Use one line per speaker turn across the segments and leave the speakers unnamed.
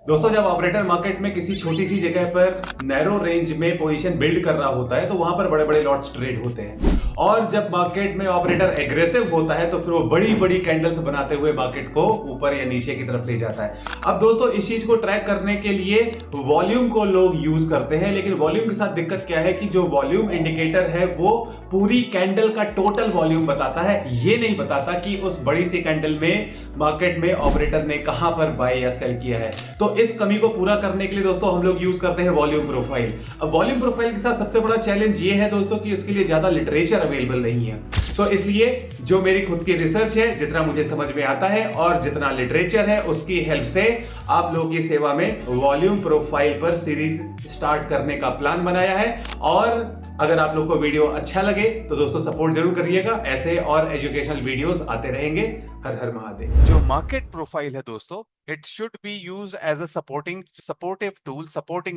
दोस्तों, जब operator market में किसी छोटी सी जगह पर नैरो रेंज में पोजीशन बिल्ड कर रहा होता है तो वहां पर बड़े बड़े लॉट्स ट्रेड होते हैं। और जब मार्केट में ऑपरेटर एग्रेसिव होता है तो फिर वो बड़ी बड़ी कैंडल्स बनाते हुए मार्केट को ऊपर या नीचे की तरफ ले जाता है। अब दोस्तों, इस चीज को ट्रैक करने के लिए वॉल्यूम को लोग यूज करते हैं, लेकिन वॉल्यूम के साथ दिक्कत क्या है कि जो वॉल्यूम इंडिकेटर है वो पूरी कैंडल का टोटल वॉल्यूम बताता है, ये नहीं बताता कि उस बड़ी सी कैंडल में मार्केट में ऑपरेटर ने कहां पर बाय या सेल किया है। तो इस कमी को पूरा करने के लिए दोस्तों हम लोग यूज करते हैं वॉल्यूम प्रोफाइल। अब वॉल्यूम प्रोफाइल के साथ सबसे बड़ा चैलेंज ये है दोस्तों कि इसके लिए ज्यादा लिटरेचर अवेलेबल नहीं है। तो इसलिए जो मेरी खुद की रिसर्च है, जितना मुझे समझ में आता है और जितना लिटरेचर है, उसकी हेल्प से आप लोगों की सेवा में वॉल्यूम प्रोफाइल पर सीरीज स्टार्ट करने का प्लान बनाया है। और अगर आप लोग को वीडियो अच्छा लगे तो दोस्तों सपोर्ट जरूर करिएगा, ऐसे और एजुकेशनल वीडियोस आते रहेंगे। हर हर महादेव।
जो मार्केट प्रोफाइल है दोस्तों, it should be used as a supporting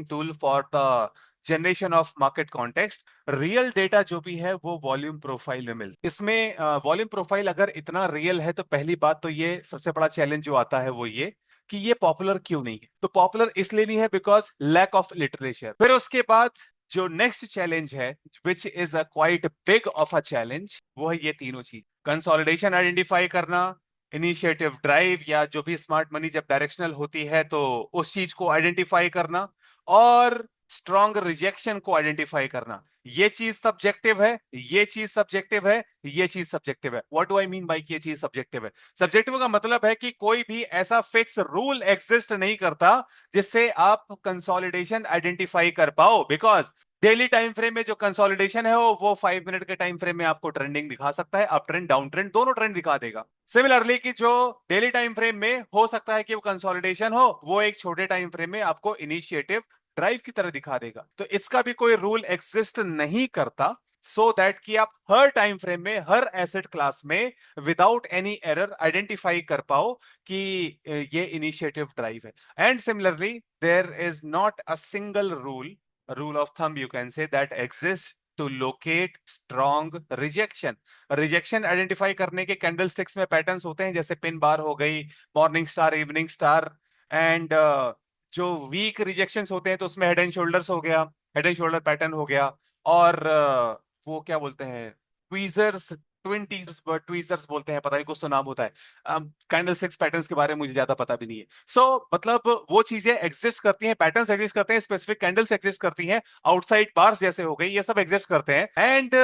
tool for the generation of market context. Real data जो भी है वो वॉल्यूम प्रोफाइल में मिलता है। इसमें वॉल्यूम प्रोफाइल अगर इतना रियल है तो पहली बात तो ये सबसे बड़ा चैलेंज जो आता है वो ये कि ये पॉपुलर क्यों नहीं है। तो पॉपुलर इसलिए नहीं है बिकॉज लैक ऑफ लिटरेचर। फिर उसके बाद जो नेक्स्ट चैलेंज है, which is a quite big of a challenge, वो है ये तीनों चीज। कंसोलिडेशन आइडेंटिफाई करना, इनिशिएटिव ड्राइव या जो भी स्मार्ट मनी जब डायरेक्शनल होती है तो उस चीज को आइडेंटिफाई करना, और स्ट्रॉन्ग रिजेक्शन को आइडेंटिफाई करना। ये चीज सब्जेक्टिव है, ये चीज सब्जेक्टिव है, ये चीज सब्जेक्टिव है। What do I mean by ये चीज सब्जेक्टिव है? सब्जेक्टिव का मतलब है कि कोई भी ऐसा फिक्स रूल एग्जिस्ट नहीं करता जिससे आप कंसोलिडेशन आइडेंटिफाई कर पाओ। बिकॉज डेली टाइम फ्रेम में जो कंसोलिडेशन है वो 5 मिनट के टाइम फ्रेम में आपको ट्रेंडिंग दिखा सकता है, अप ट्रेंड डाउन ट्रेंड दोनों ट्रेंड दिखा देगा। सिमिलरली कि जो डेली टाइम फ्रेम में हो सकता है कि वो कंसोलिडेशन हो, वो एक छोटे टाइम फ्रेम में आपको इनिशिएटिव ड्राइव की तरह दिखा देगा। तो इसका भी कोई रूल एग्जिस्ट नहीं करता, सो दैट कि आप हर टाइम फ्रेम में हर एसेट क्लास में विदाउट एनी एरर आइडेंटिफाई कर पाओ कि ये इनिशिएटिव ड्राइव है। And similarly there is not a single rule of thumb you can say that exists to locate strong rejection। Rejection identify करने के कैंडल स्टिक्स में patterns होते हैं, जैसे पिन बार हो गई, morning star, evening star. And जो week rejections होते हैं तो उसमें हेड एंड शोल्डर्स हो गया, हेड एंड शोल्डर पैटर्न हो गया। और वो क्या बोलते हैं, ट्वीजर्स, ट्वीजर्स बोलते हैं, पता नहीं कुछ तो नाम होता है। कैंडल स्टिक्स पैटर्न्स के बारे में मुझे ज्यादा पता भी नहीं है। मतलब वो चीजें एग्जिस्ट करती हैं, पैटर्न्स एग्जिस्ट करते हैं, स्पेसिफिक कैंडल्स एग्जिस्ट करती हैं, आउटसाइड बार्स जैसे हो गई, ये सब एग्जिस्ट करते हैं। And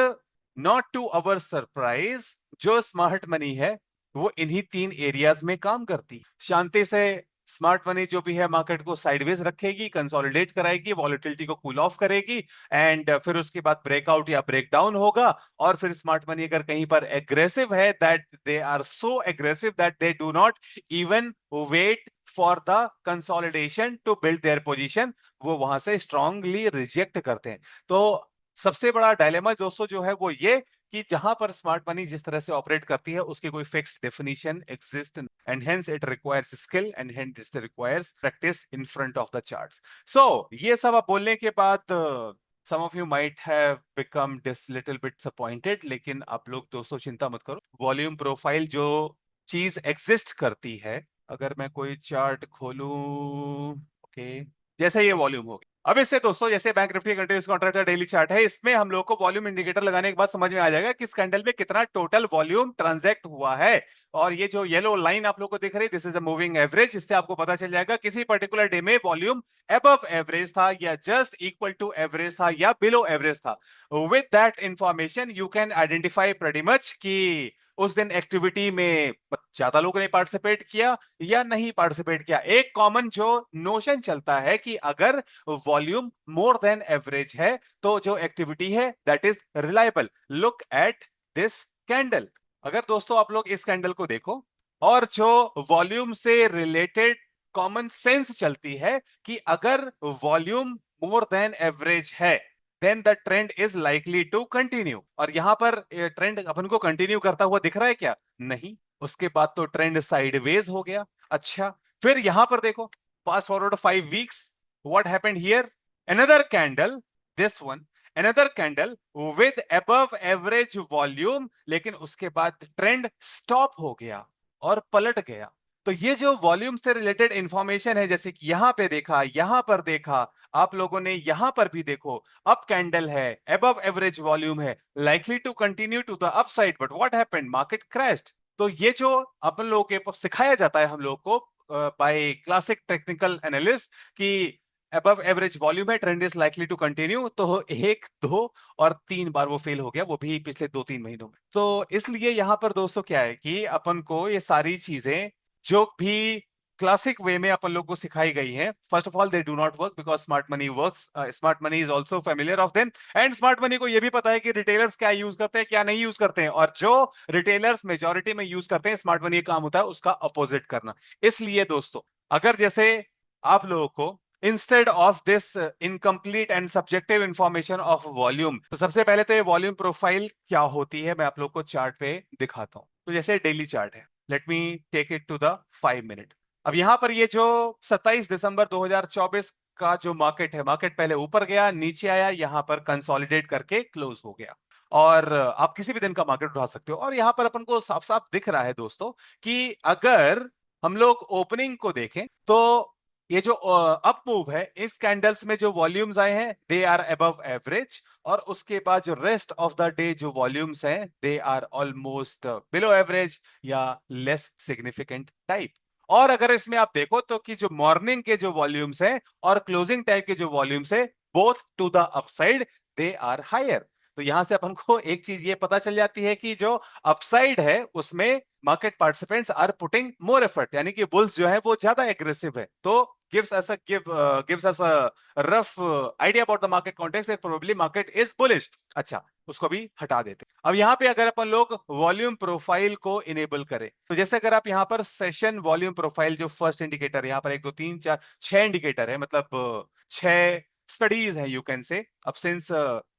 not to our surprise, जो स्मार्ट मनी है वो इन्हीं तीन एरियाज में काम करती है। शांति से स्मार्ट मनी जो भी है मार्केट को साइडवेज रखेगी, कंसोलिडेट कराएगी, वॉलेटिलिटी को कूल ऑफ करेगी, एंड फिर उसके बाद ब्रेकआउट या ब्रेकडाउन होगा। और फिर स्मार्ट मनी अगर कहीं पर एग्रेसिव है, that they are so aggressive that they do not even wait for the consolidation to build their position, वो वहां से स्ट्रांगली रिजेक्ट करते हैं। तो सबसे बड़ा डायलेमा दोस्तों जो है वो ये कि जहां पर स्मार्ट मनी जिस तरह से ऑपरेट करती है उसकी कोई fixed definition exist, and hence it requires skill, and hence it requires practice in front of the charts. So ये सब आप बोलने के बाद some of you might have become this little bit disappointed, लेकिन आप लोग दोस्तों चिंता मत करो। वॉल्यूम प्रोफाइल जो चीज एग्जिस्ट करती है, अगर मैं कोई चार्ट खोलूं, ओके, जैसे ये वॉल्यूम हो गया। अब इससे दोस्तों जैसे बैंक निफ्टी कंटिन्यूस कॉन्ट्रैक्ट का डेली चार्ट है, इसमें हम लोग को वॉल्यूम इंडिकेटर लगाने के बाद समझ में आ जाएगा कि इस कैंडल में कितना टोटल वॉल्यूम ट्रांजैक्ट हुआ है। और ये जो येलो लाइन आप लोग को दिख रही है, this is a moving average. इससे आपको पता चल जाएगा किसी पर्टिकुलर डे में वॉल्यूम अबव एवरेज था या जस्ट इक्वल टू एवरेज था या बिलो एवरेज था। With that information you can identify pretty much कि उस दिन एक्टिविटी में ज्यादा लोगों ने पार्टिसिपेट किया या नहीं पार्टिसिपेट किया। एक कॉमन जो नोशन चलता है कि अगर वॉल्यूम मोर देन एवरेज है तो जो एक्टिविटी है that is reliable. Look at this candle. अगर दोस्तों आप लोग इस कैंडल को देखो, और जो वॉल्यूम से रिलेटेड कॉमन सेंस चलती है कि अगर वॉल्यूम मोर देन एवरेज है then the trend is likely to continue. और यहां पर ट्रेंड अपन को कंटिन्यू करता हुआ दिख रहा है क्या? नहीं। उसके बाद तो ट्रेंड साइडवेज हो गया। अच्छा, फिर यहां पर देखो, fast forward 5 weeks, what happened here? Another candle, this one, another candle with above average volume, लेकिन उसके बाद ट्रेंड स्टॉप हो गया और पलट गया। तो तो ये जो वॉल्यूम से रिलेटेड इंफॉर्मेशन है, जैसे कि यहां पे देखा, यहां पर देखा, आप लोगों ने यहां पर भी देखो, अप कैंडल है, अबव एवरेज वॉल्यूम है, likely to continue to the upside, but what happened, market crashed. तो ये जो अपन लोगों के सिखाया जाता है हम लोग को बाय क्लासिक टेक्निकल एनालिस्ट कि अबव एवरेज वॉल्यूम है, trend is likely to continue, तो एक, दो और तीन बार वो फेल हो गया, वो भी पिछले 2-3 महीनों में। तो इसलिए यहां पर दोस्तों क्या है कि अपन को ये सारी चीजें जो भी क्लासिक वे में अपन लोग को सिखाई गई है, first of all they do not work because smart money works, smart money is also familiar of them, and smart money को ये भी पता है कि रिटेलर्स क्या यूज करते हैं, क्या नहीं यूज करते हैं, और जो रिटेलर्स मेजोरिटी में यूज करते हैं, स्मार्ट मनी का काम होता है उसका अपोजिट करना। इसलिए दोस्तों, अगर जैसे आप लोगों को instead of this incomplete and subjective information of volume, तो सबसे पहले तो ये वॉल्यूम प्रोफाइल क्या होती है मैं आप लोग को चार्ट पे दिखाता हूं। तो जैसे डेली चार्ट है, let me take it to the 5 minute. अब यहां पर ये जो 27 दिसंबर 2024 का जो मार्केट है, मार्केट पहले ऊपर गया, नीचे आया, यहां पर कंसोलिडेट करके क्लोज हो गया। और आप किसी भी दिन का मार्केट उठा सकते हो, और यहां पर अपन को साफ साफ दिख रहा है दोस्तों कि अगर हम लोग ओपनिंग को देखें तो ये जो अप मूव है, इस कैंडल्स में जो वॉल्यूम्स आए हैं दे आर अबव एवरेज, और उसके बाद जो रेस्ट ऑफ द डे जो वॉल्यूम्स हैं they are almost below average या लेस सिग्निफिकेंट टाइप। और अगर इसमें आप देखो तो कि जो मॉर्निंग के जो वॉल्यूम्स हैं और क्लोजिंग टाइप के जो वॉल्यूम्स है, both to the upside they are higher. तो यहां से अपन को एक चीज ये पता चल जाती है कि जो अपसाइड है उसमें market participants are putting more effort, यानी कि बुल्स जो है वो ज्यादा एग्रेसिव है। तो gives us a rough idea about the market context that probably market is bullish। अच्छा, उसको भी हटा देते। अब यहां पे अगर अपन लोग वॉल्यूम प्रोफाइल को इनेबल करें, तो जैसे अगर आप यहां पर सेशन वॉल्यूम प्रोफाइल जो फर्स्ट इंडिकेटर, यहां पर 1 2 3 4 6 इंडिकेटर है, मतलब 6 स्टडीज है यू कैन से। अब सिंस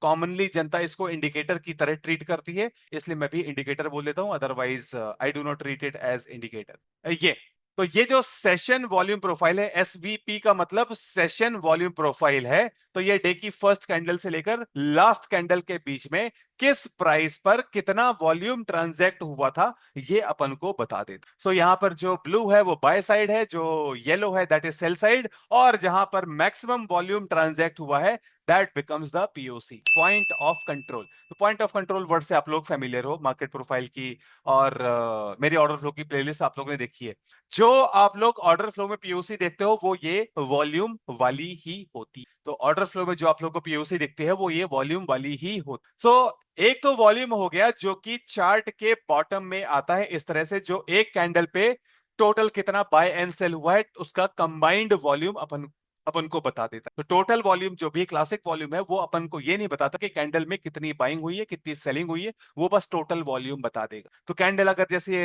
कॉमनली जनता इसको इंडिकेटर की तरह ट्रीट करती है, इसलिए मैं भी इंडिकेटर बोल देता हूं, otherwise I do not treat it as indicator. ये तो ये जो सेशन वॉल्यूम प्रोफाइल है, एसवीपी का मतलब सेशन वॉल्यूम प्रोफाइल है, तो ये डे की फर्स्ट कैंडल से लेकर लास्ट कैंडल के बीच में किस प्राइस पर कितना वॉल्यूम ट्रांजैक्ट हुआ था, ये अपन को बता देता। सो यहां पर जो ब्लू है वो बाय साइड है, जो येलो है दैट इज सेल साइड, और जहां पर मैक्सिमम वॉल्यूम ट्रांजैक्ट हुआ है that becomes the POC, point of control. तो पॉइंट ऑफ कंट्रोल वर्ड से आप लोग फेमिलियर हो मार्केट प्रोफाइल की, और मेरी ऑर्डर फ्लो की प्लेलिस्ट आप लोगों ने देखी है। जो आप लोग ऑर्डर फ्लो में पीओसी देखते हो वो ये वॉल्यूम वाली ही होती। तो ऑर्डर फ्लो में जो आप लोग को पीओसी दिखती है वो ये वॉल्यूम वाली ही होती। सो एक तो वॉल्यूम हो गया जो कि चार्ट के बॉटम में आता है इस तरह से, जो एक कैंडल पे टोटल कितना बाय एंड सेल हुआ है उसका कंबाइंड वॉल्यूम अपन अपन को बता देता है। तो टोटल वॉल्यूम जो भी क्लासिक वॉल्यूम है वो अपन को ये नहीं बताता कि कैंडल में कितनी बाइंग हुई है, कितनी सेलिंग हुई है, वो बस टोटल वॉल्यूम बता देगा। तो कैंडल अगर जैसे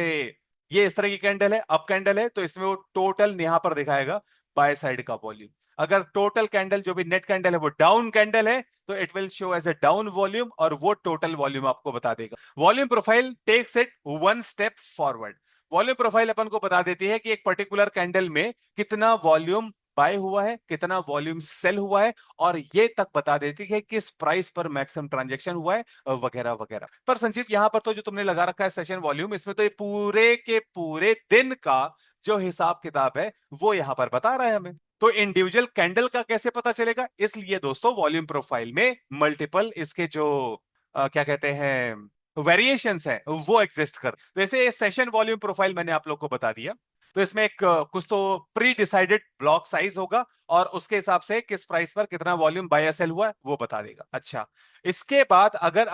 ये इस तरह की कैंडल है, अप कैंडल है, तो इसमें वो टोटल यहां पर दिखाएगा बाय साइड का वॉल्यूम। अगर टोटल कैंडल जो भी नेट कैंडल है वो डाउन कैंडल है, तो it will show as a down volume, और वो टोटल वॉल्यूम आपको बता देगा। Volume profile takes it one step forward. Volume profile अपन को बता देती है कि एक पर्टिकुलर कैंडल में कितना वॉल्यूम बाय हुआ है, कितना वॉल्यूम सेल हुआ है, और ये तक बता देती है किस प्राइस पर मैक्सिमम ट्रांजैक्शन हुआ है, वगैरह वगैरह। पर संजीव यहां पर तो जो तुमने लगा रखा है सेशन वॉल्यूम, इसमें तो ये पूरे के पूरे दिन का जो हिसाब किताब है वो यहां पर बता रहा है हमें। तो इंडिविजुअल कैंडल का कैसे पता चलेगा? इसलिए दोस्तों वॉल्यूम प्रोफाइल में मल्टीपल इसके जो क्या कहते हैं वेरिएशंस है वो एग्जिस्ट कर। जैसे सेशन वॉल्यूम प्रोफाइल मैंने आप लोग को बता दिया, तो इसमें एक कुछ तो प्री डिसाइडेड ब्लॉक साइज होगा, और उसके हिसाब से किस प्राइस पर कितना वॉल्यूम बाय या सेल हुआ है वो बता देगा। अच्छा, इसके बाद अगर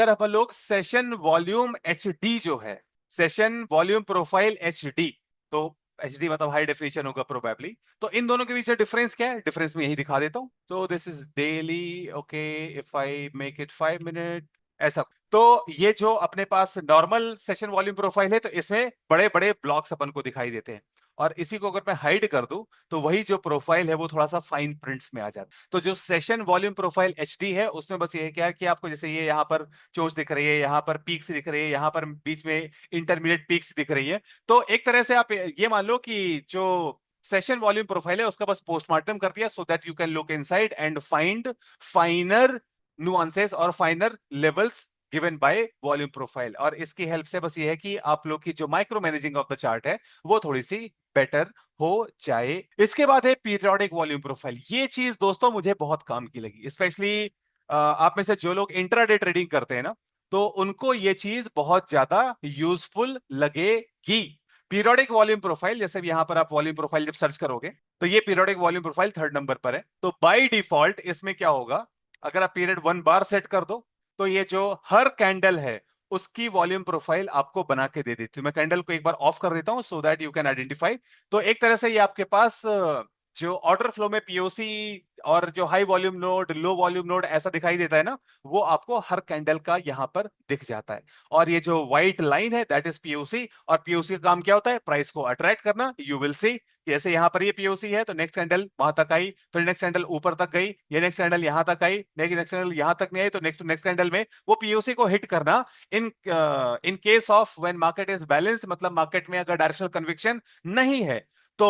अपन लोग सेशन वॉल्यूम एचडी जो है, सेशन वॉल्यूम प्रोफाइल एचडी, तो एचडी मतलब हाई डेफिनेशन होगा प्रोबेबली। तो इन दोनों के बीच डिफरेंस क्या है, डिफरेंस में यही दिखा देता हूं। तो this is daily, okay, if I make it 5 minute ऐसा। तो ये जो अपने पास नॉर्मल सेशन वॉल्यूम प्रोफाइल है, तो इसमें बड़े बड़े ब्लॉक्स अपन को दिखाई देते हैं, और इसी को अगर मैं हाइड कर दूं तो वही जो प्रोफाइल है वो थोड़ा सा फाइन प्रिंट्स में आ जाता है। तो जो सेशन वॉल्यूम प्रोफाइल एचडी है उसमें बस ये क्या है कि आपको जैसे ये यहाँ पर चोंच दिख रही है, यहाँ पर पीक्स दिख रही है, यहाँ पर बीच में इंटरमीडिएट पीक्स दिख रही है। तो एक तरह से आप ये मान लो कि जो सेशन वॉल्यूम प्रोफाइल है उसका बस पोस्टमार्टम कर दिया, so that you can look inside and find finer nuances और finer levels given by volume profile. और इसकी हेल्प से बस ये है कि आप लोग की जो micro managing of the chart है वो थोड़ी सी बेटर हो जाए। इसके बाद है पीरियोडिक वॉल्यूम प्रोफाइल। ये चीज दोस्तों मुझे बहुत काम की लगी, स्पेशली आप में से जो लोग इंट्राडे ट्रेडिंग करते हैं ना, तो उनको ये चीज बहुत ज्यादा यूजफुल लगेगी। पीरियोडिक वॉल्यूम प्रोफाइल, जैसे यहां पर आप वॉल्यूम प्रोफाइल जब सर्च करोगे तो ये periodic volume profile 3rd number पर है। तो बाय डिफॉल्ट इसमें क्या होगा, अगर आप पीरियड 1 बार सेट कर दो तो ये जो हर कैंडल है उसकी वॉल्यूम प्रोफाइल आपको बना के दे देती हूँ। मैं कैंडल को एक बार ऑफ कर देता हूं सो दैट यू कैन आइडेंटिफाई। तो एक तरह से ये आपके पास जो ऑर्डर फ्लो में पीओसी और जो high volume node, low volume node ऐसा दिखाई देता है ना, वो आपको हर कैंडल का यहां पर दिख जाता है। और ये जो व्हाइट लाइन है दैट इज पीओसी, और पीओसी का काम क्या होता है, प्राइस को अट्रैक्ट करना। यू विल सी जैसे यहां पर ये पीओसी है तो नेक्स्ट कैंडल वहां तक आई, फिर नेक्स्ट कैंडल ऊपर तक गई, ये नेक्स्ट कैंडल यहां तक आई, नेक्स्ट कैंडल यहां तक नहीं आई, तो नेक्स्ट कैंडल में वो पीओसी को हिट करना। In in case of when market is balanced, मतलब मार्केट में अगर डायरेक्शनल कन्विक्शन नहीं है तो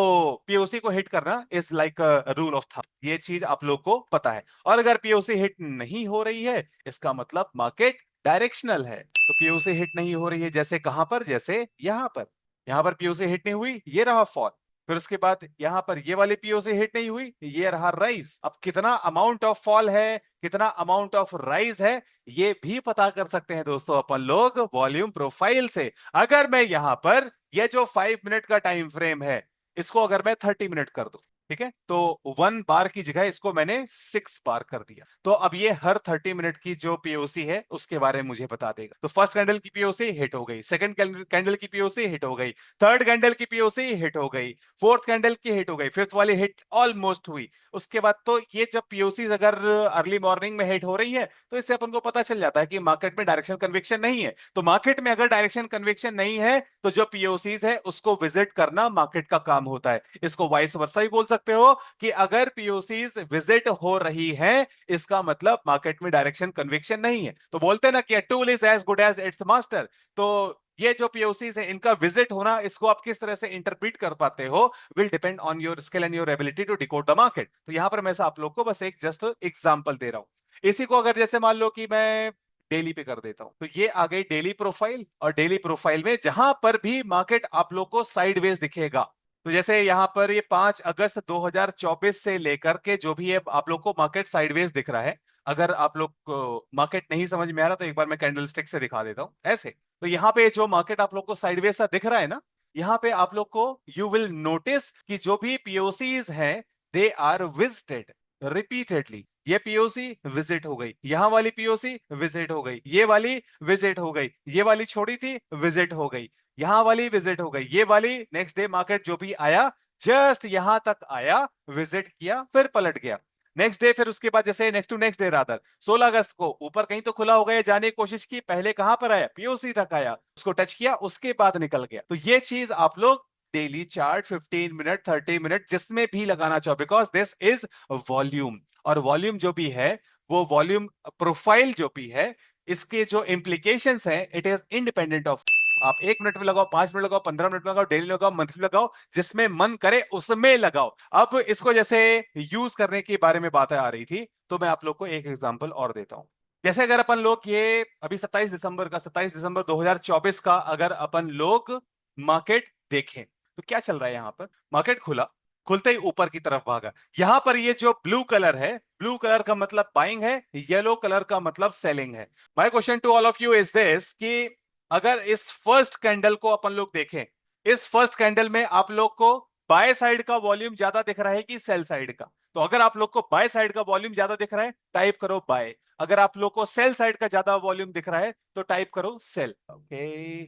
पीओसी को हिट करना is like rule of thumb. ये चीज आप लोग को पता है। और अगर पीओसी हिट नहीं हो रही है इसका मतलब मार्केट डायरेक्शनल है। तो पीओसी हिट नहीं हो रही है जैसे कहां पर, जैसे यहां पर पीओसी हिट नहीं हुई, ये रहा फॉल। फिर उसके बाद यहां पर ये वाली पीओसी हिट नहीं हुई, ये रहा राइज। अब कितना अमाउंट ऑफ फॉल है, कितना अमाउंट ऑफ राइज है, ये भी पता कर सकते हैं दोस्तों अपन लोग वॉल्यूम प्रोफाइल से। अगर मैं यहां पर ये जो 5 मिनट का टाइम फ्रेम है इसको अगर मैं 30 मिनट कर दूं, ठीक है, तो 1 बार की जगह इसको मैंने 6 बार कर दिया। तो अब ये हर 30 मिनट की जो पीओसी है उसके बारे में मुझे बता देगा। तो फर्स्ट कैंडल की पीओसी हिट हो गई, सेकंड कैंडल की पीओसी हिट हो गई, थर्ड कैंडल की पीओसी हिट हो गई, फोर्थ कैंडल की हिट हो गई, फिफ्थ वाली हिट ऑलमोस्ट हुई। उसके बाद तो ये जब पीओसी अगर अर्ली मॉर्निंग में हिट हो रही है तो इससे अपन को पता चल जाता है कि मार्केट में डायरेक्शन कन्विक्शन नहीं है। तो मार्केट में अगर डायरेक्शन कन्विक्शन नहीं है तो जो पीओसीज है उसको विजिट करना मार्केट का काम होता है। इसको वाइस वर्सा भी बोल सकते हो कि अगर पीओसीज विजिट हो रही है इसका मतलब मार्केट में डायरेक्शन कन्विक्शन नहीं है। तो बोलते हैं ना कि tool is as good as its master. तो ये जो पीओसीज है इनका विजिट होना, इसको आप किस तरह से इंटरप्रीट कर पाते हो will depend on your skill and your ability to decode the market. तो यहां पर मैं आप लोग को बस एक जस्ट एग्जांपल दे रहा हूं। इसी को अगर जैसे मान लो कि मैं डेली पे कर देता हूं तो ये आ गई डेली प्रोफाइल। और डेली प्रोफाइल में जहां पर भी मार्केट आप लोग को साइडवेज दिखेगा, तो जैसे यहां पर ये 5 अगस्त 2024 से लेकर के जो भी है आप लोग को मार्केट साइडवेज दिख रहा है। अगर आप लोग को मार्केट नहीं समझ में आ रहा तो एक बार मैं कैंडल स्टिक से दिखा देता हूं ऐसे। तो यहाँ पे जो मार्केट आप लोग को साइडवेज सा दिख रहा है ना, यहाँ पे आप लोग को यू विल नोटिस कि जो भी पीओसीज हैं दे आर विजिटेड रिपीटेडली। ये पीओसी विजिट हो गई, यहां वाली पीओसी विजिट हो गई, ये वाली विजिट हो गई, ये वाली छोड़ी थी विजिट हो गई, यहां वाली विजिट हो गई, ये वाली नेक्स्ट डे मार्केट जो भी आया जस्ट यहां तक आया, विजिट किया, फिर पलट गया। नेक्स्ट डे फिर उसके बाद जैसे next to next day rather 16 अगस्त को ऊपर कहीं तो खुला हो गया, जाने की कोशिश की, पहले कहां पर आया, पीओसी तक आया, उसको टच किया, उसके बाद निकल गया। तो ये चीज आप लोग डेली चार्ट 15 मिनट 30 मिनट जिसमें भी लगाना चाहो, बिकॉज दिस इज वॉल्यूम। और वॉल्यूम जो भी है वो वॉल्यूम प्रोफाइल जो भी है इसके जो इंप्लीकेशंस है इट इज इंडिपेंडेंट ऑफ। आप 1 मिनट में लगाओ, 5 मिनट लगाओ, 15 मिनट में लगाओ, डेली लगाओ, मंथली लगाओ, जिसमें मन करे उसमें लगाओ। अब इसको जैसे यूज करने के बारे में बातें आ रही थी तो मैं आप लोग को एक एग्जांपल और देता हूं। जैसे अगर अपन लोग ये अभी 27 दिसंबर 2024 का अगर अपन लोग मार्केट देखें तो क्या चल रहा है, यहां पर मार्केट खुला, खुलते ही ऊपर की तरफ भागा। यहां पर ये जो ब्लू कलर है, ब्लू कलर का मतलब बाइंग है, येलो कलर का मतलब सेलिंग है। My question to all of you is this कि अगर इस फर्स्ट कैंडल को अपन लोग देखें, इस फर्स्ट कैंडल में आप लोग को बाय साइड का वॉल्यूम ज्यादा दिख रहा है कि सेल साइड का? तो अगर आप लोग को बाय साइड का वॉल्यूम ज्यादा दिख रहा है टाइप करो बाय, अगर आप लोग को सेल साइड का ज्यादा वॉल्यूम दिख रहा है तो टाइप करो सेल। ओके,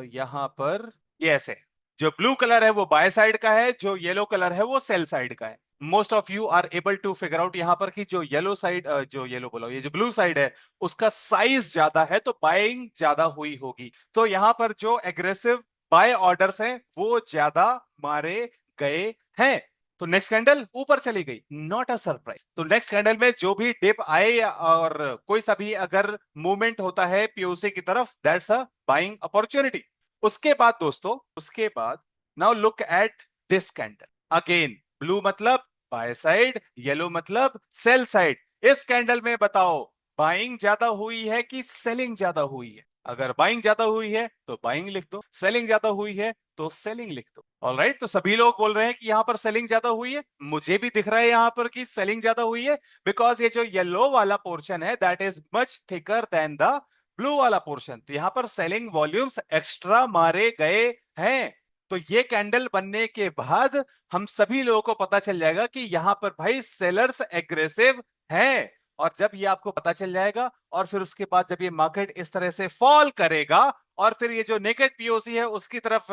यहां पर ये ऐसे जो ब्लू कलर है वो बाय साइड का है, जो येलो कलर है वो सेल साइड का है। Most of you are able to figure out यहां पर कि जो येलो साइड, जो येलो बोलो, ये जो ब्लू साइड है उसका साइज ज्यादा है तो बाइंग ज्यादा हुई होगी। तो यहां पर जो एग्रेसिव बाय ऑर्डर्स हैं वो ज्यादा मारे गए हैं। तो नेक्स्ट कैंडल ऊपर चली गई, नॉट अ सरप्राइज। तो नेक्स्ट कैंडल में जो भी डिप आए और कोई सा भी अगर मूवमेंट होता है पीओसी की तरफ, दैट्स अ बाइंग अपॉर्चुनिटी। उसके बाद दोस्तों, उसके बाद now look at this candle again. Blue मतलब बाय साइड, येलो मतलब सेल साइड। इस कैंडल में बताओ बाइंग ज्यादा हुई है कि सेलिंग ज्यादा हुई है। अगर बाइंग ज्यादा हुई है तो बाइंग लिख दो, सेलिंग ज्यादा हुई है तो सेलिंग लिख दो। ऑलराइट, तो सभी लोग बोल रहे हैं कि यहां पर सेलिंग ज्यादा हुई है, मुझे भी दिख रहा है यहां पर कि सेलिंग ज्यादा हुई है, बिकॉज ये जो येलो वाला पोर्शन है that is much thicker than the blue वाला पोर्शन। तो यहां पर सेलिंग वॉल्यूम्स एक्स्ट्रा मारे गए हैं। तो ये कैंडल बनने के बाद हम सभी लोगों को पता चल जाएगा कि यहां पर भाई सेलर्स एग्रेसिव हैं। और जब ये आपको पता चल जाएगा और फिर उसके बाद जब ये मार्केट इस तरह से फॉल करेगा और फिर ये जो नेकेड पीओसी है उसकी तरफ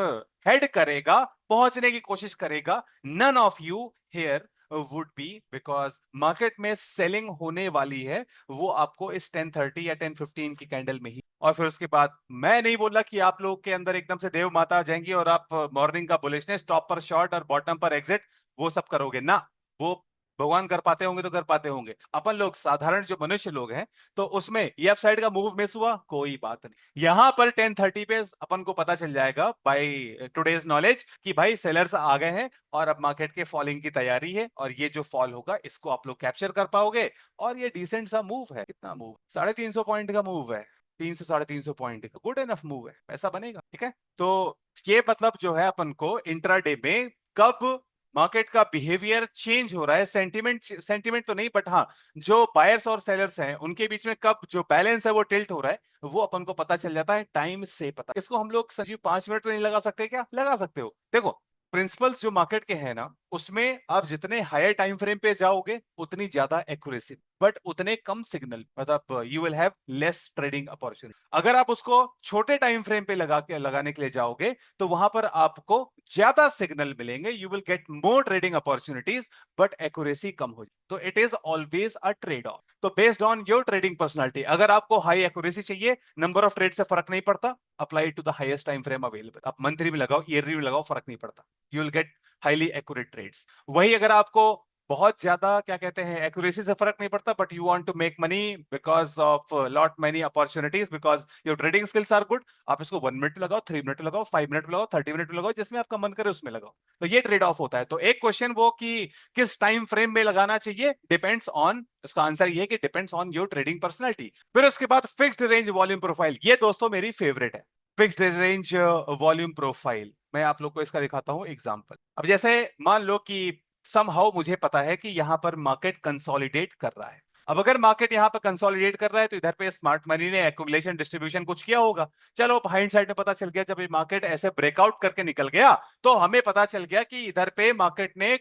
हेड करेगा, पहुंचने की कोशिश करेगा, none of you here would be, because market में सेलिंग होने वाली है वो आपको इस 10:30 या 10:15 की कैंडल में ही। और फिर उसके बाद मैं नहीं बोल रहा कि आप लोग के अंदर एकदम से देव माता आ जाएंगी और आप मॉर्निंग का बुलिशनेस, टॉप पर शॉर्ट और बॉटम पर एग्जिट वो सब करोगे ना। वो भगवान कर पाते होंगे तो कर पाते होंगे, अपन लोग साधारण जो मनुष्य लोग हैं तो उसमें ये अप साइड का मूव मिस हुआ कोई बात नहीं। यहां पर 10:30 पे अपन को पता चल जाएगा बाय टुडेज नॉलेज कि भाई सेलर्स आ गए हैं और अब मार्केट के फॉलिंग की तैयारी है, और ये जो फॉल होगा इसको आप लोग कैप्चर कर पाओगे। और ये डिसेंट सा मूव है, कितना मूव, 350 पॉइंट का मूव है, 300 350 पॉइंट का गुड एनफ मूव है, पैसा बनेगा। ठीक है, तो ये मतलब जो है अपन को इंट्राडे में कब मार्केट का बिहेवियर चेंज हो रहा है, सेंटीमेंट सेंटीमेंट तो नहीं बट हाँ जो बायर्स और सेलर्स हैं उनके बीच में कब जो बैलेंस है वो टिल्ट हो रहा है, वो अपन को पता चल जाता है टाइम से। पता इसको हम लोग संजीव 5 मिनट तो नहीं लगा सकते क्या? लगा सकते हो। देखो प्रिंसिपल्स जो मार्केट के हैं ना उसमें आप जितने हायर टाइम फ्रेम पे जाओगे उतनी ज्यादा एक्यूरेसी बट उतने कम सिग्नल, मतलब you will have less trading opportunity. अगर आप उसको छोटे टाइम फ्रेम पे लगाने के लिए जाओगे तो वहां पर आपको ज्यादा सिग्नल मिलेंगे, you will get more trading opportunities but accuracy कम हो जाए। तो it is always a trade off. तो based on your trading personality, अगर आपको हाई एक्यूरेसी चाहिए, नंबर ऑफ ट्रेड से फर्क नहीं पड़ता, apply to the highest time frame available. आप मंथली में लगाओ, ईयरली में लगाओ, फर्क नहीं पड़ता, you will get highly accurate trades. वही अगर आपको बहुत ज्यादा क्या कहते हैं एक्यूरेसी से फर्क नहीं पड़ता but you want to make money because of lot many opportunities, because your trading skills are good, आप इसको 1 मिनट लगाओ, 3 मिनट लगाओ, 5 मिनट लगाओ, 30 मिनट लगाओ, जिसमें आपका मन करे उसमें लगाओ। तो ये ट्रेड ऑफ होता है। तो एक क्वेश्चन वो कि किस टाइम फ्रेम में लगाना चाहिए, डिपेंड्स ऑन, इसका आंसर ये है कि depends on your trading personality. फिर उसके बाद फिक्स्ड रेंज वॉल्यूम प्रोफाइल, ये दोस्तों मेरी फेवरेट है। फिक्स्ड रेंज वॉल्यूम प्रोफाइल, मैं आप लोग को इसका दिखाता हूं एग्जांपल। अब जैसे मान लो कि समहाउ मुझे पता है कि यहां पर मार्केट कंसोलिडेट कर रहा है। अब अगर मार्केट यहां पर कंसोलिडेट कर रहा है तो इधर पे स्मार्ट मनी ने एक्यूमुलेशन डिस्ट्रीब्यूशन कुछ किया होगा। चलो हाइंड साइड में पता चल गया, जब ये मार्केट ऐसे ब्रेकआउट करके निकल गया तो हमें पता चल गया कि इधर पे मार्केट ने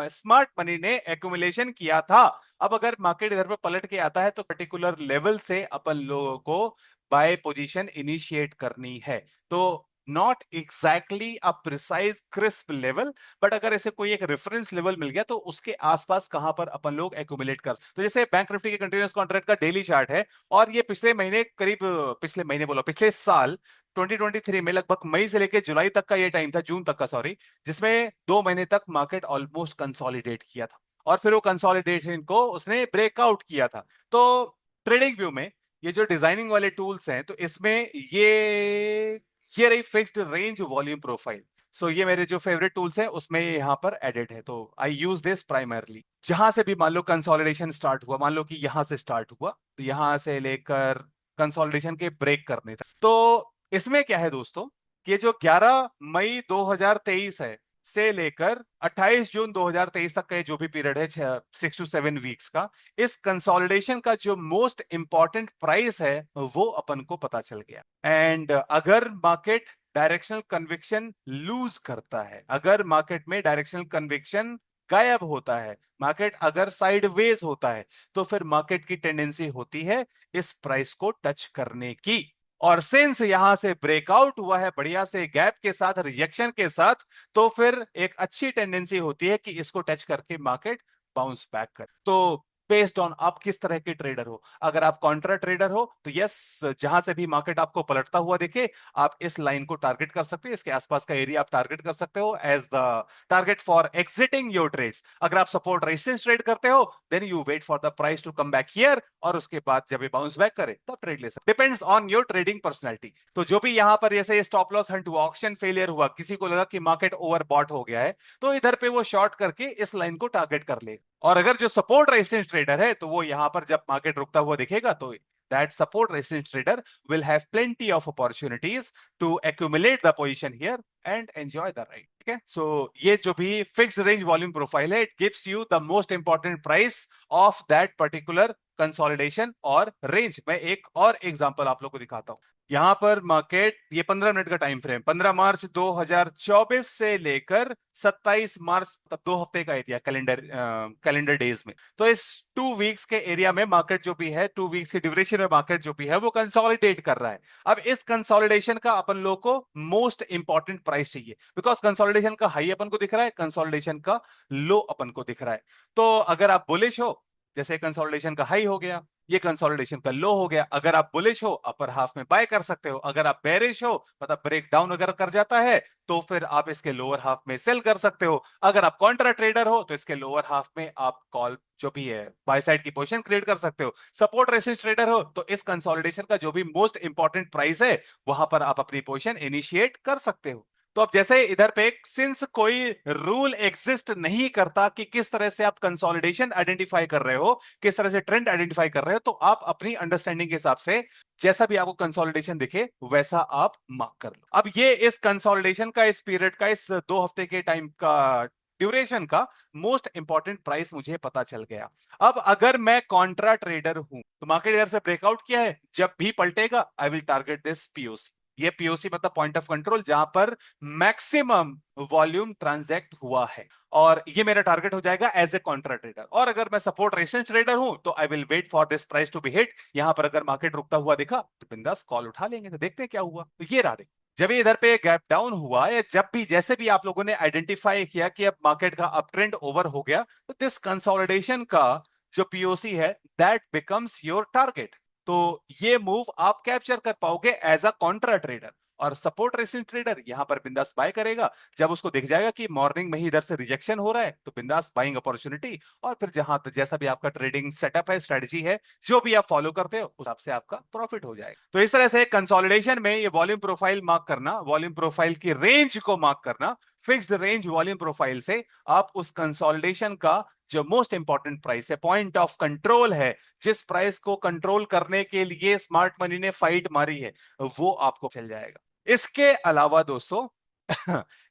स्मार्ट मनी ने एक्यूमुलेशन किया था। अब अगर मार्केट इधर पे पलट के आता है तो पर्टिकुलर लेवल से अपन लोगों को बाय पोजीशन इनिशिएट करनी है। तो not exactly a precise crisp level, but अगर ऐसे कोई एक रेफरेंस लेवल मिल गया तो उसके आसपास कहां पर अपन लोग एक्यूमुलेट कर। तो जैसे बैंक निफ्टी के कंटिन्यूअस कॉन्ट्रैक्ट का डेली चार्ट है और ये पिछले महीने करीब, पिछले महीने बोलो पिछले साल 2023 में लगभग मई से लेकर जुलाई तक का ये टाइम था, जून तक का सॉरी, जिसमें 2 महीने तक मार्केट ऑलमोस्ट कंसोलिडेट किया था और फिर वो कंसोलिडेशन को उसने ब्रेकआउट किया था। तो ट्रेडिंग व्यू में ये जो डिजाइनिंग वाले टूल्स हैं तो इसमें ये रही फिक्स्ड रेंज वॉल्यूम प्रोफाइल। सो ये मेरे जो फेवरेट टूल्स हैं उसमें यहाँ पर एडेड है, तो आई यूज दिस प्राइमरली। जहां से भी मान लो कंसोलिडेशन स्टार्ट हुआ, मान लो कि यहां से स्टार्ट हुआ तो यहां से लेकर कंसोलिडेशन के ब्रेक करने तक। तो इसमें क्या है दोस्तों, कि जो 11 मई 2023 है से लेकर 28 जून 2023 तक का जो भी पीरियड है 6 to 7 वीक्स का, इस कंसोलिडेशन का जो मोस्ट इंपॉर्टेंट प्राइस है वो अपन को पता चल गया। एंड अगर मार्केट डायरेक्शनल कन्विक्शन लूज करता है, अगर मार्केट में डायरेक्शनल कन्विक्शन गायब होता है, मार्केट अगर साइडवेज होता है, तो फिर मार्केट की टेंडेंसी होती है इस प्राइस को टच करने की। और सिंस यहां से ब्रेकआउट हुआ है बढ़िया से गैप के साथ, रिजेक्शन के साथ, तो फिर एक अच्छी टेंडेंसी होती है कि इसको टच करके मार्केट बाउंस बैक करे। तो बेस्ड ऑन आप किस तरह के ट्रेडर हो, अगर आप कॉन्ट्रा ट्रेडर हो तो यस, जहां से भी मार्केट आपको पलटता हुआ देखे आप इस लाइन को टारगेट कर सकते हो, इसके आसपास का एरिया आप टारगेट कर सकते हो as the target for exiting your trades. अगर आप सपोर्ट रेजिस्टेंस ट्रेड करते हो then you wait for the price to come back here, और उसके बाद जब ये बाउंस बैक करे तब ट्रेड ले सकते, depends on your trading personality. तो जो भी यहां पर जैसे स्टॉप लॉस हंट हुआ, ऑक्शन फेलियर हुआ, किसी को लगा कि मार्केट ओवरबॉट हो गया है, तो इधर पे वो शॉर्ट करके इस लाइन को टारगेट कर ले। और अगर जो सपोर्ट रेजिस्टेंस ट्रेडर है तो वो यहां पर जब मार्केट रुकता हुआ दिखेगा तो that support resistance trader will have plenty of opportunities to accumulate the position here and enjoy the ride. ठीक है, so ये जो भी फिक्स्ड रेंज वॉल्यूम प्रोफाइल है, it gives you the most important price of that particular consolidation और range. मैं एक और एग्जांपल आप लोग को दिखाता हूं। यहां पर मार्केट, ये 15 मिनट का टाइम फ्रेम, 15 मार्च 2024 से लेकर 27 मार्च तक 2 हफ्ते का एरिया कैलेंडर डेज में। तो इस 2 वीक्स के एरिया में मार्केट जो भी है, 2 वीक्स की ड्यूरेशन में मार्केट जो भी है वो कंसोलिडेट कर रहा है। अब इस कंसोलिडेशन का अपन लोग को मोस्ट इंपॉर्टेंट प्राइस चाहिए, बिकॉज कंसोलिडेशन का हाई अपन को दिख रहा है, कंसोलिडेशन का लो अपन को दिख रहा है। तो अगर आप बुलिश हो, जैसे कंसोलिडेशन का हाई हो गया, ये कंसोलिडेशन का लो हो गया, अगर आप बुलिश हो अपर हाफ में बाय कर सकते हो, अगर आप बेरिश हो मतलब ब्रेक डाउन अगर कर जाता है तो फिर आप इसके लोअर हाफ में सेल कर सकते हो। अगर आप कॉन्ट्रा ट्रेडर हो तो इसके लोअर हाफ में आप कॉल जो भी है बाय साइड की पोजीशन क्रिएट कर सकते हो। सपोर्ट रेजिस्टेंस ट्रेडर हो तो इस कंसोलिडेशन का जो भी मोस्ट इंपॉर्टेंट प्राइस है वहां पर आप अपनी पोजीशन इनिशिएट कर सकते हो। तो अब जैसे इधर पे सिंस कोई रूल एग्जिस्ट नहीं करता कि किस तरह से आप कंसोलिडेशन आइडेंटिफाई कर रहे हो, किस तरह से ट्रेंड आइडेंटिफाई कर रहे हो, तो आप अपनी अंडरस्टैंडिंग के हिसाब से जैसा भी आपको कंसोलिडेशन दिखे वैसा आप मार्क कर लो। अब ये इस कंसोलिडेशन का, इस पीरियड का, इस 2 हफ्ते के टाइम का ड्यूरेशन का मोस्ट इंपॉर्टेंट प्राइस मुझे पता चल गया। अब अगर मैं कॉन्ट्रा ट्रेडर हूं तो मार्केट इधर से ब्रेकआउट किया है, जब भी पलटेगा I will target this POC. ये पीओसी मतलब पॉइंट ऑफ कंट्रोल, जहां पर मैक्सिमम वॉल्यूम ट्रांजैक्ट हुआ है, और ये मेरा टारगेट हो जाएगा एज ए कॉन्ट्रा ट्रेडर। और अगर मैं सपोर्ट रेजिस्टेंस ट्रेडर हूं तो I will wait for this price to be hit. यहां पर अगर मार्केट रुकता हुआ दिखा तो बिंदास कॉल उठा लेंगे, तो देखते हैं क्या हुआ। तो ये रहा, जब ये इधर पे गैप डाउन हुआ, या जब भी जैसे भी आप लोगों ने आइडेंटिफाई किया कि अब मार्केट का अप ट्रेंड ओवर हो गया, तो दिस कंसोलिडेशन का जो पीओसी है दैट बिकम्स योर टारगेट। तो ये मूव आप कैप्चर कर पाओगे एज अ कॉन्ट्रा ट्रेडर। और सपोर्ट रेजिस्टेंस ट्रेडर यहां पर बिंदास बाय करेगा, जब उसको दिख जाएगा कि मॉर्निंग में ही इधर से रिजेक्शन हो रहा है तो बिंदास बाइंग अपॉर्चुनिटी, और फिर जहां जैसा भी आपका ट्रेडिंग सेटअप है, स्ट्रेटजी है, जो भी आप फॉलो करते हो उस हिसाब से आपका प्रॉफिट हो जाएगा। तो इस तरह से कंसोलिडेशन में ये वॉल्यूम प्रोफाइल मार्क करना, वॉल्यूम प्रोफाइल की रेंज को मार्क करना, फिक्स्ड रेंज वॉल्यूम प्रोफाइल से आप उस कंसोलिडेशन का जो मोस्ट इंपॉर्टेंट प्राइस है, पॉइंट ऑफ कंट्रोल है, जिस प्राइस को कंट्रोल करने के लिए स्मार्ट मनी ने फाइट मारी है, वो आपको चल जाएगा। इसके अलावा दोस्तों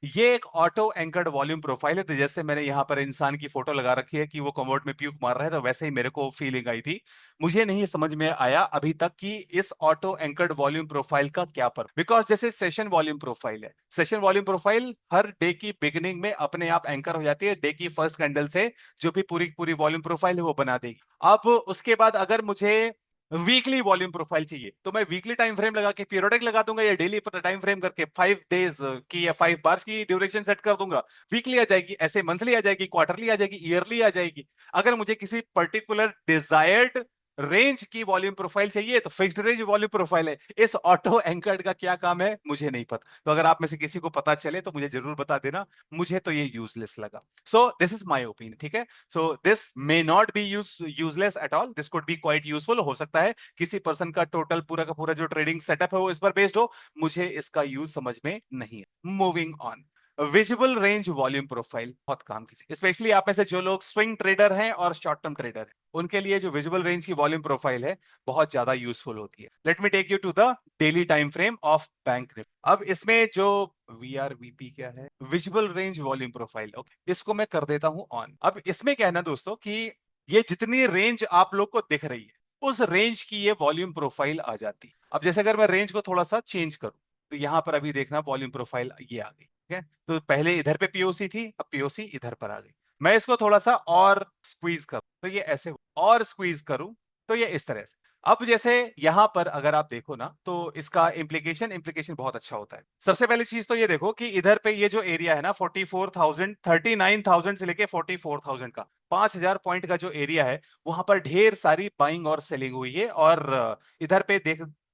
ये एक ऑटो एंकर्ड वॉल्यूम प्रोफाइल है। तो जैसे मैंने यहां पर इंसान की फोटो लगा रखी है कि वो कमोड में प्यूक मार रहा है, तो वैसे ही मेरे को फीलिंग आई थी। मुझे नहीं समझ में आया अभी तक कि इस ऑटो एंकर्ड वॉल्यूम प्रोफाइल का क्या फर्क, बिकॉज जैसे सेशन वॉल्यूम प्रोफाइल है, सेशन वॉल्यूम प्रोफाइल हर डे की बिगिनिंग में अपने आप एंकर हो जाती है, डे की फर्स्ट कैंडल से जो भी पूरी पूरी वॉल्यूम प्रोफाइल है वो बना देगी। अब उसके बाद अगर मुझे वीकली वॉल्यूम प्रोफाइल चाहिए तो मैं वीकली टाइम फ्रेम लगा के पीरियोडिक लगा दूंगा, या डेली टाइम फ्रेम करके 5 डेज की या 5 बार्स की ड्यूरेशन सेट कर दूंगा। वीकली आ जाएगी, ऐसे मंथली आ जाएगी, क्वार्टरली आ जाएगी, ईयरली आ जाएगी। अगर मुझे किसी पर्टिकुलर डिजायर्ड रेंज की वॉल्यूम प्रोफाइल चाहिए तो फिक्स्ड रेंज वॉल्यूम प्रोफाइल है। इस ऑटो एंकर्ड का क्या काम है मुझे नहीं पता, तो अगर आप में से किसी को पता चले तो मुझे जरूर बता देना। मुझे तो ये यूजलेस लगा। So this is my opinion, ठीक है। So this may not be useless at all, this could be quite useful. हो सकता है किसी पर्सन का टोटल पूरा का पूरा जो ट्रेडिंग सेटअप है वो इस पर बेस्ड हो, मुझे इसका यूज समझ में नहीं है। Moving on, visible range volume profile बहुत काम की, स्पेशली आप में से जो लोग स्विंग ट्रेडर हैं और शॉर्ट टर्म ट्रेडर हैं, उनके लिए जो विजिबल रेंज की वॉल्यूम प्रोफाइल है बहुत ज्यादा यूजफुल होती है। Let me take you to the daily time frame of bank Nifty. अब इसमें जो वीआरवीपी क्या है, visible range volume profile, okay, इसको मैं कर देता हूं ऑन। अब इसमें क्या है ना दोस्तों कि ये जितनी रेंज आप लोग को दिख रही है उस रेंज की ये वॉल्यूम प्रोफाइल आ जाती है। अब जैसे अगर मैं रेंज को थोड़ा सा चेंज करूं तो यहां पर अभी देखना वॉल्यूम प्रोफाइल ये आ गई, ठीक है। तो पहले इधर पे पीओसी थी, अब पीओसी इधर पर आ गई। मैं इसको थोड़ा सा और स्क्वीज करूं तो ये ऐसे, और स्क्वीज करूं तो ये इस तरह से। अब जैसे यहां पर अगर आप देखो ना तो इसका इंप्लीकेशन बहुत अच्छा होता है। सबसे पहली चीज तो ये देखो कि इधर पे ये जो एरिया है ना 44,000, 39,000 से लेके 44,000 का 5,000 पॉइंट का जो एरिया है, वहां पर ढेर सारी बाइंग और सेलिंग हुई है। और इधर पे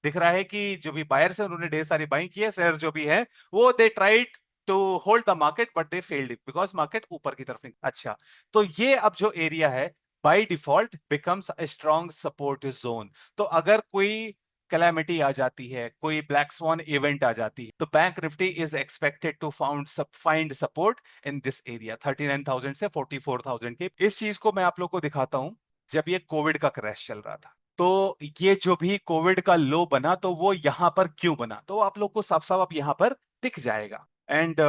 दिख रहा है कि जो भी बायर्स है उन्होंने ढेर सारी बाइंग की है, शेयर जो भी है वो they tried to hold the market but they failed because market ऊपर की तरफ। अच्छा, तो ये अब जो एरिया है by default becomes a strong support zone. तो अगर कोई कैलामिटी आ जाती है, कोई ब्लैक स्वान इवेंट आ जाती है, तो bank Nifty is expected to find support in this area 39,000 से 44,000 के। इस चीज को मैं आप लोग को दिखाता हूं। जब ये कोविड का क्रैश चल रहा था, तो ये जो भी कोविड का लो बना, तो वो यहां पर क्यों बना, तो आप लोग को साफ साफ अब यहां पर दिख जाएगा। एंड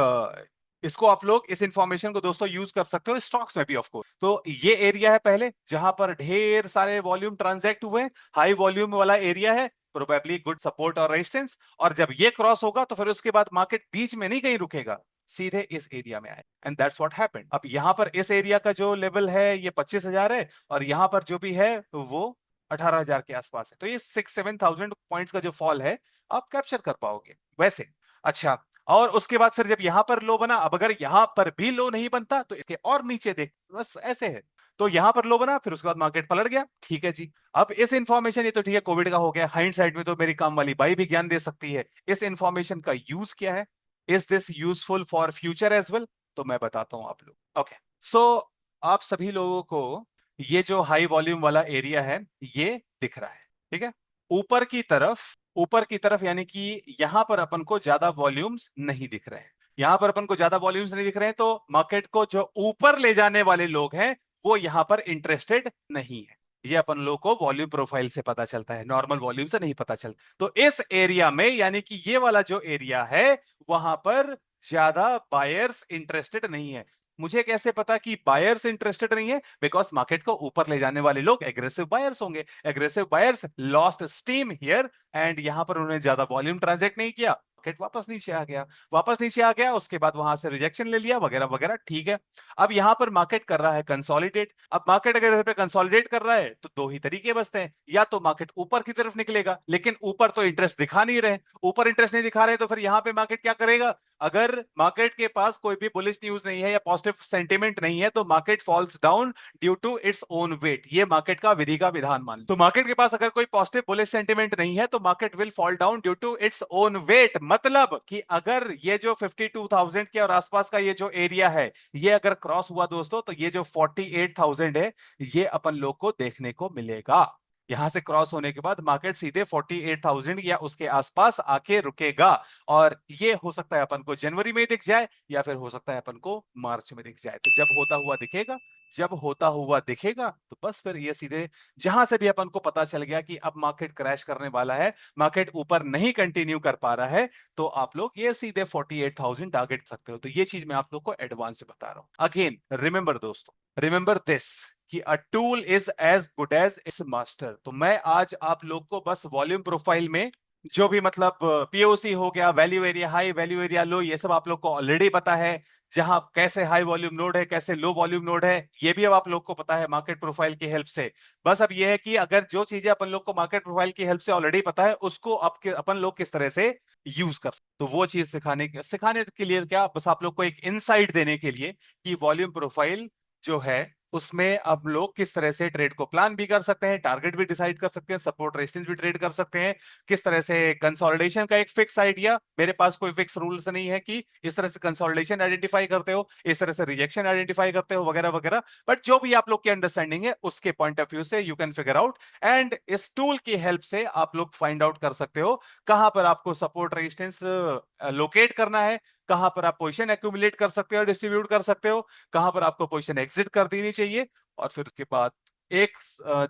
इसको आप लोग इस इंफॉर्मेशन को दोस्तों यूज कर सकते हो स्टॉक्स में भी ऑफ कोर्स। तो ये एरिया है पहले जहां पर ढेर सारे वॉल्यूम ट्रांजैक्ट हुए, हाई वॉल्यूम वाला एरिया है, प्रोबेबली गुड सपोर्ट और रेजिस्टेंस। और जब ये क्रॉस होगा तो फिर उसके बाद मार्केट बीच में नहीं कहीं रुकेगा, सीधे इस एरिया में आए। And that's what happened. अब यहां पर इस एरिया का जो लेवल है ये 25,000 है, और यहां पर जो भी है वो 18,000 के आसपास है। तो ये 6-7,000 पॉइंट्स का जो फॉल है आप कैप्चर कर पाओगे वैसे। अच्छा, और उसके बाद फिर जब यहां पर लो बना, अब अगर यहां पर भी लो नहीं बनता तो इसके और नीचे देख, बस ऐसे है। तो यहां पर लो बना, फिर उसके बाद मार्केट पलट गया, ठीक है जी। अब इस इंफॉर्मेशन, ये तो ठीक है कोविड का हो गया, हाइंडसाइड में तो मेरी काम वाली बाई भी ज्ञान दे सकती है। इस इंफॉर्मेशन का यूज क्या है, is this useful for future as well, तो मैं बताता हूं आप लोग। ओके, सो आप सभी लोगों को ये जो हाई वॉल्यूम वाला एरिया है ये दिख रहा है, ठीक है। ऊपर की तरफ यानी कि यहां पर अपन को ज्यादा वॉल्यूम्स नहीं दिख रहे हैं, यहां पर अपन को ज्यादा वॉल्यूम्स नहीं दिख रहे हैं, तो मार्केट को जो ऊपर ले जाने वाले लोग हैं वो यहां पर इंटरेस्टेड नहीं है। ये अपन लोग को वॉल्यूम प्रोफाइल से पता चलता है, नॉर्मल वॉल्यूम से नहीं पता चलता। तो इस एरिया में यानी कि ये वाला जो एरिया है वहां पर ज्यादा बायर्स इंटरेस्टेड नहीं है। मुझे कैसे पता कि बायर्स इंटरेस्टेड नहीं है, बिकॉज मार्केट को ऊपर ले जाने वाले लोग एग्रेसिव बायर्स होंगे। Aggressive buyers lost steam here, and यहां पर उन्होंने ज्यादा वॉल्यूम ट्रांजैक्ट नहीं किया, मार्केट वापस नीचे आ गया, उसके बाद वहां से रिजेक्शन ले लिया वगैरह वगैरह, ठीक है। अब यहां पर मार्केट कर रहा है कंसोलिडेट। अब मार्केट अगर इस पे कंसोलिडेट कर रहा है तो दो ही तरीके बचते हैं, या तो मार्केट ऊपर की तरफ निकलेगा, लेकिन ऊपर तो इंटरेस्ट दिखा नहीं रहे, ऊपर इंटरेस्ट नहीं दिखा रहे, तो फिर यहां पे मार्केट क्या करेगा, अगर मार्केट के पास कोई भी बुलिश न्यूज नहीं है या पॉजिटिव सेंटीमेंट नहीं है, तो market falls down due to its own weight. ये मार्केट का विधि का विधान मान लो। तो मार्केट के पास अगर कोई पॉजिटिव बुलिश सेंटीमेंट नहीं है तो market will fall down due to its own weight. मतलब कि अगर ये जो 52,000 के और आसपास का ये जो एरिया है ये अगर क्रॉस हुआ दोस्तों, तो ये जो 48,000 है ये अपन लोग को देखने को मिलेगा। यहां से क्रॉस होने के बाद मार्केट सीधे 48,000 या उसके आसपास आके रुकेगा, और ये हो सकता है अपन को जनवरी में दिख जाए या फिर हो सकता है अपन को मार्च में दिख जाए। तो जब होता हुआ दिखेगा तो बस फिर ये सीधे जहां से भी अपन को पता चल गया कि अब मार्केट क्रैश करने वाला है, मार्केट ऊपर नहीं कंटिन्यू कर पा रहा है, तो आप लोग ये सीधे 48,000 टारगेट सकते हो। तो ये चीज मैं आप लोग को एडवांस में बता रहा हूं। अगेन रिमेंबर दोस्तों, रिमेंबर दिस कि a tool is as good as its master. तो मैं आज आप लोग को बस वॉल्यूम प्रोफाइल में जो भी मतलब पीओसी हो गया, value area high, value area low, ये सब आप लोग को ऑलरेडी पता है। जहां कैसे हाई वॉल्यूम नोड है, कैसे लो वॉल्यूम नोड है, ये भी अब आप लोग को पता है मार्केट प्रोफाइल की हेल्प से। बस अब ये है कि अगर जो चीजें अपन लोग को मार्केट प्रोफाइल की हेल्प से ऑलरेडी पता है उसको अपन लोग किस तरह से यूज कर सकते, तो वो चीज सिखाने के लिए क्या, बस आप लोग को एक इनसाइट देने के लिए कि वॉल्यूम प्रोफाइल जो है उसमें अब लोग किस तरह से ट्रेड को प्लान भी कर सकते हैं, टारगेट भी डिसाइड कर सकते हैं, सपोर्ट रेजिस्टेंस भी ट्रेड कर सकते हैं, किस तरह से कंसोलिडेशन का एक फिक्स आइडिया। मेरे पास कोई फिक्स रूल्स नहीं है कि इस तरह से कंसोलिडेशन आइडेंटिफाई करते हो, इस तरह से रिजेक्शन आइडेंटिफाई करते हो वगैरह वगैरह, बट जो भी आप लोग की अंडरस्टैंडिंग है उसके पॉइंट ऑफ व्यू से you can figure out, and इस टूल की हेल्प से आप लोग फाइंड आउट कर सकते हो कहां पर आपको सपोर्ट रेजिस्टेंस लोकेट करना है, कहां पर आप पोजीशन एक्यूमुलेट कर सकते हो, डिस्ट्रीब्यूट कर सकते हो, कहां पर आपको पोजीशन एग्जिट कर देनी चाहिए, और फिर उसके बाद एक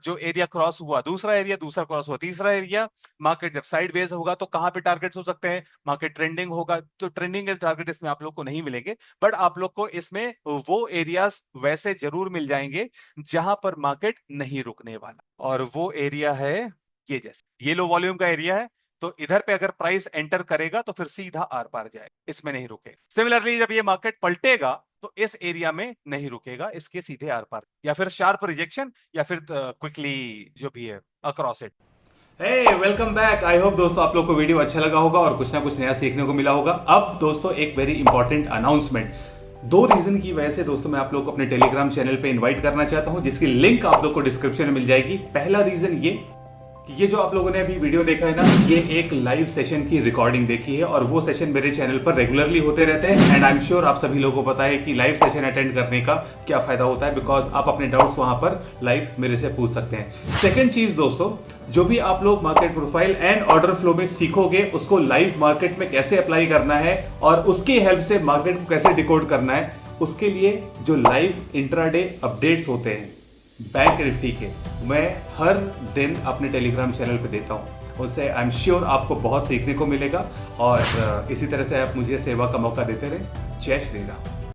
जो एरिया क्रॉस हुआ दूसरा एरिया, दूसरा क्रॉस हुआ तीसरा एरिया, मार्केट जब साइडवेज होगा तो कहां पे टारगेट्स हो सकते हैं, मार्केट ट्रेंडिंग होगा तो ट्रेंडिंग के टारगेट इसमें आप लोग को नहीं मिलेंगे, बट आप लोग को इसमें वो एरियाज वैसे जरूर मिल जाएंगे जहां पर मार्केट नहीं रुकने वाला, और वो एरिया है ये, जैसे ये लो वॉल्यूम का एरिया है, तो इधर पे अगर प्राइस एंटर करेगा तो फिर सीधा आर पार जाएगा, इसमें नहीं रुकेगा। सिमिलरली जब ये मार्केट पलटेगा तो इस एरिया में नहीं रुकेगा, इसके सीधे आर पार, या फिर शार्प रिजेक्शन, या फिर क्विकली जो भी है across it.
Hey welcome back. I hope दोस्तों आप लोग को वीडियो अच्छा लगा होगा और कुछ ना कुछ नया सीखने को मिला होगा। अब दोस्तों एक वेरी इंपॉर्टेंट अनाउंसमेंट, 2 रीजन की वजह से दोस्तों मैं आप लोग को अपने टेलीग्राम चैनल पे इनवाइट करना चाहता हूं, जिसकी लिंक आप लोग को डिस्क्रिप्शन में मिल जाएगी। पहला रीजन ये ये जो आप लोगों ने अभी वीडियो देखा है ना, ये एक लाइव सेशन की रिकॉर्डिंग देखी है और वो सेशन मेरे चैनल पर रेगुलरली होते रहते हैं। एंड आई एम श्योर आप सभी लोगों को पता है कि लाइव सेशन अटेंड करने का क्या फायदा होता है, बिकॉज आप अपने डाउट्स वहां पर लाइव मेरे से पूछ सकते हैं। सेकेंड चीज दोस्तों, जो भी आप लोग market profile and order flow में सीखोगे उसको लाइव मार्केट में कैसे अप्लाई करना है और उसकी हेल्प से मार्केट को कैसे डिकोड करना है, उसके लिए जो लाइव इंट्राडे अपडेट्स होते हैं बैंक निफ्टी के, मैं हर दिन अपने टेलीग्राम चैनल पे देता हूं। उससे आई एम श्योर आपको बहुत सीखने को मिलेगा और इसी तरह से आप मुझे सेवा का मौका देते रहे। जय श्री राम।